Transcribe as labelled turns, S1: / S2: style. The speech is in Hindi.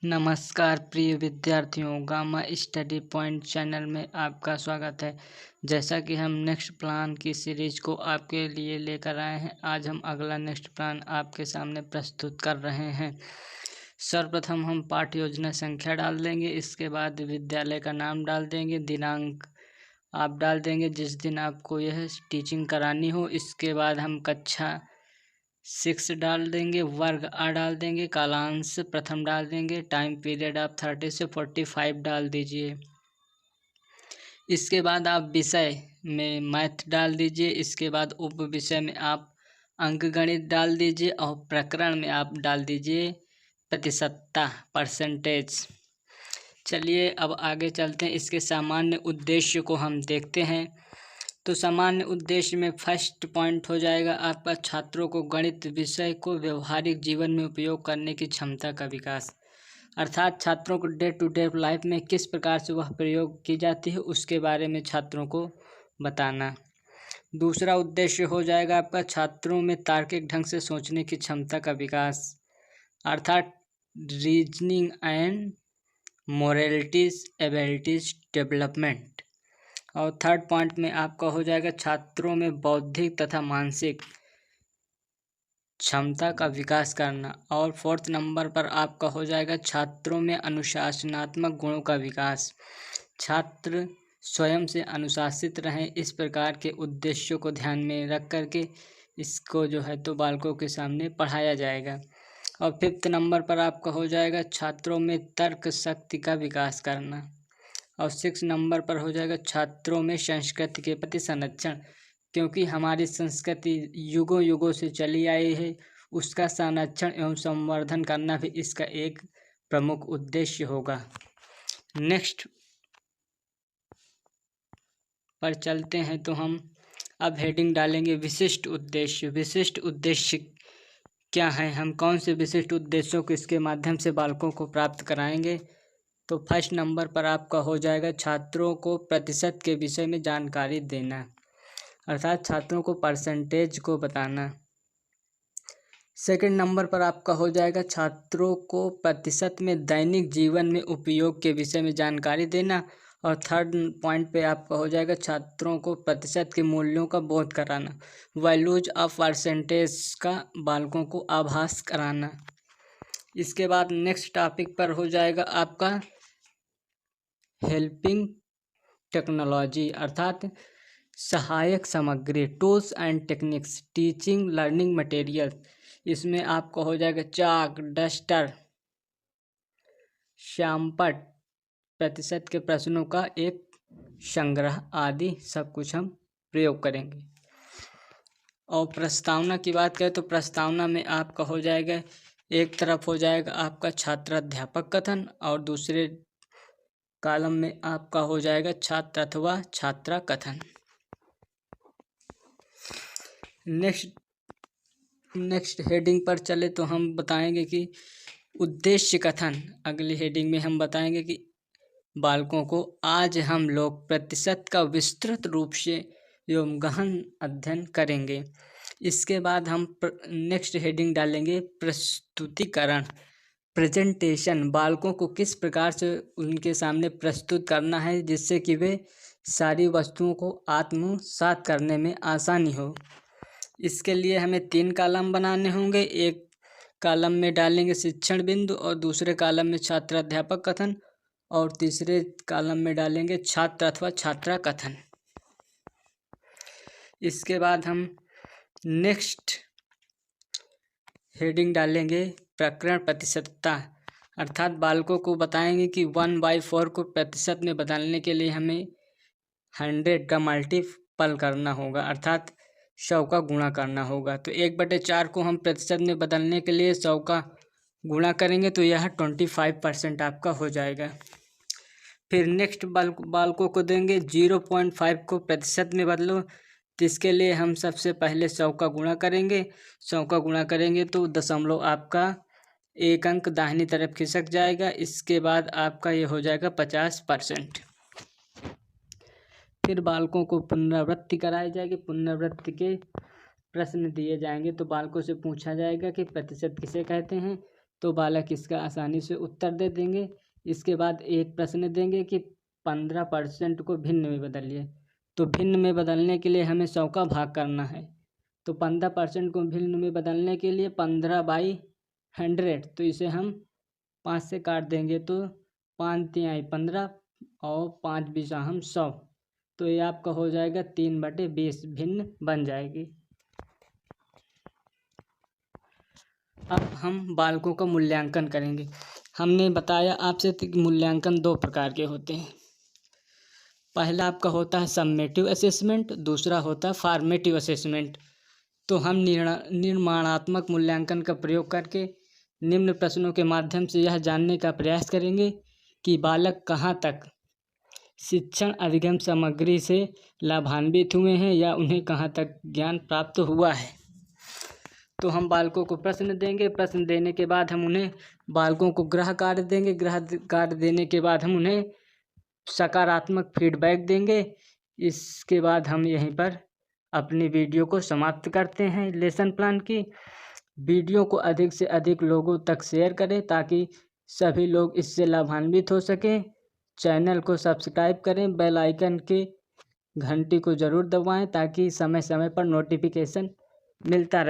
S1: नमस्कार प्रिय विद्यार्थियों, गामा स्टडी पॉइंट चैनल में आपका स्वागत है। जैसा कि हम नेक्स्ट प्लान की सीरीज को आपके लिए लेकर आए हैं, आज हम अगला नेक्स्ट प्लान आपके सामने प्रस्तुत कर रहे हैं। सर्वप्रथम हम पाठ्य योजना संख्या डाल देंगे, इसके बाद विद्यालय का नाम डाल देंगे, दिनांक आप डाल देंगे जिस दिन आपको यह टीचिंग करानी हो। इसके बाद हम कक्षा 6 डाल देंगे, वर्ग आ डाल देंगे, कालांश प्रथम डाल देंगे, टाइम पीरियड आप 30 से 45 डाल दीजिए। इसके बाद आप विषय में मैथ डाल दीजिए। इसके बाद उप विषय में आप अंकगणित डाल दीजिए और प्रकरण में आप डाल दीजिए प्रतिशतता परसेंटेज। चलिए अब आगे चलते हैं, इसके सामान्य उद्देश्य को हम देखते हैं। तो सामान्य उद्देश्य में फर्स्ट पॉइंट हो जाएगा आपका छात्रों को गणित विषय को व्यवहारिक जीवन में उपयोग करने की क्षमता का विकास, अर्थात छात्रों को डे टू डे लाइफ में किस प्रकार से वह प्रयोग की जाती है उसके बारे में छात्रों को बताना। दूसरा उद्देश्य हो जाएगा आपका छात्रों में तार्किक ढंग से सोचने की क्षमता का विकास, अर्थात रीजनिंग एंड मोरलिटीज एबिलिटीज डेवलपमेंट। और थर्ड पॉइंट में आपका हो जाएगा छात्रों में बौद्धिक तथा मानसिक क्षमता का विकास करना। और फोर्थ नंबर पर आपका हो जाएगा छात्रों में अनुशासनात्मक गुणों का विकास, छात्र स्वयं से अनुशासित रहें। इस प्रकार के उद्देश्यों को ध्यान में रख करके इसको जो है तो बालकों के सामने पढ़ाया जाएगा। और फिफ्थ नंबर पर आपका हो जाएगा छात्रों में तर्क शक्ति का विकास करना। और 6 नंबर पर हो जाएगा छात्रों में संस्कृति के प्रति संरक्षण, क्योंकि हमारी संस्कृति युगों युगों से चली आई है, उसका संरक्षण एवं संवर्धन करना भी इसका एक प्रमुख उद्देश्य होगा। नेक्स्ट पर चलते हैं, तो हम अब हेडिंग डालेंगे विशिष्ट उद्देश्य। विशिष्ट उद्देश्य क्या है, हम कौन से विशिष्ट उद्देश्यों को इसके माध्यम से बालकों को प्राप्त कराएंगे। तो फर्स्ट नंबर पर आपका हो जाएगा छात्रों को प्रतिशत के विषय में जानकारी देना, अर्थात छात्रों को परसेंटेज को बताना। सेकंड नंबर पर आपका हो जाएगा छात्रों को प्रतिशत में दैनिक जीवन में उपयोग के विषय में जानकारी देना। और थर्ड पॉइंट पे आपका हो जाएगा छात्रों को प्रतिशत के मूल्यों का बोध कराना, वैल्यूज ऑफ परसेंटेज का बालकों को आभास कराना। इसके बाद नेक्स्ट टॉपिक पर हो जाएगा आपका हेल्पिंग टेक्नोलॉजी, अर्थात सहायक सामग्री, tools and techniques, teaching learning material. इसमें आपको हो जाएगा चाक, डस्टर, श्यामपट, प्रतिशत के प्रश्नों का एक संग्रह आदि सब कुछ हम प्रयोग करेंगे। और प्रस्तावना की बात करें तो प्रस्तावना में आपका हो जाएगा एक तरफ हो जाएगा आपका छात्र अध्यापक कथन और दूसरे कॉलम में आपका हो जाएगा छात्र अथवा छात्रा कथन। नेक्स्ट हेडिंग पर चले तो हम बताएंगे कि उद्देश्य कथन। अगली हेडिंग में हम बताएंगे कि बालकों को आज हम लोग प्रतिशत का विस्तृत रूप से एवं गहन अध्ययन करेंगे। इसके बाद हम नेक्स्ट हेडिंग डालेंगे प्रस्तुतिकरण, प्रेजेंटेशन। बालकों को किस प्रकार से उनके सामने प्रस्तुत करना है जिससे कि वे सारी वस्तुओं को आत्मसात करने में आसानी हो। इसके लिए हमें 3 कॉलम बनाने होंगे। एक कॉलम में डालेंगे शिक्षण बिंदु और दूसरे कॉलम में छात्र अध्यापक कथन और तीसरे कॉलम में डालेंगे छात्र अथवा छात्रा कथन। इसके बाद हम नेक्स्ट हेडिंग डालेंगे प्रकरण प्रतिशतता, अर्थात बालकों को बताएंगे कि 1/4 को प्रतिशत में बदलने के लिए हमें 100 का मल्टीपल करना होगा, अर्थात 100 का गुणा करना होगा। तो 1/4 को हम प्रतिशत में बदलने के लिए 100 का गुणा करेंगे तो यह 25% आपका हो जाएगा। फिर नेक्स्ट बालकों को देंगे 0.5 को प्रतिशत में बदलो, तो इसके लिए हम सबसे पहले 100 का गुणा करेंगे। 100 का गुणा करेंगे तो दशमलव आपका एक अंक दाहिनी तरफ खिसक जाएगा। इसके बाद आपका ये हो जाएगा 50%। फिर बालकों को पुनरावृत्ति कराई जाएगी। पुनरावृत्ति के प्रश्न दिए जाएंगे तो बालकों से पूछा जाएगा कि प्रतिशत किसे कहते हैं, तो बालक इसका आसानी से उत्तर दे देंगे। इसके बाद एक प्रश्न देंगे कि 15% को भिन्न में बदलिए। तो भिन्न में बदलने के लिए हमें 100 का भाग करना है। तो 15% को भिन्न में बदलने के लिए 15/100, तो इसे हम 5 से काट देंगे तो 5 तिहाई 15 और 5 बीसा हम 100। तो ये आपका हो जाएगा 3/20 भिन्न बन जाएगी। अब हम बालकों का मूल्यांकन करेंगे। हमने बताया आपसे कि मूल्यांकन 2 प्रकार के होते हैं। पहला आपका होता है सम्मेटिव असेसमेंट, दूसरा होता है फॉर्मेटिव असेसमेंट। तो हम निर्माणात्मक मूल्यांकन का प्रयोग करके निम्न प्रश्नों के माध्यम से यह जानने का प्रयास करेंगे कि बालक कहाँ तक शिक्षण अधिगम सामग्री से लाभान्वित हुए हैं या उन्हें कहाँ तक ज्ञान प्राप्त हुआ है। तो हम बालकों को प्रश्न देंगे। प्रश्न देने के बाद हम उन्हें बालकों को गृह कार्य देंगे। गृह कार्य देने के बाद हम उन्हें सकारात्मक फीडबैक देंगे। इसके बाद हम यहीं पर अपनी वीडियो को समाप्त करते हैं। लेसन प्लान की वीडियो को अधिक से अधिक लोगों तक शेयर करें ताकि सभी लोग इससे लाभान्वित हो सकें। चैनल को सब्सक्राइब करें, बेल आइकन के घंटी को ज़रूर दबाएं ताकि समय समय पर नोटिफिकेशन मिलता रहे।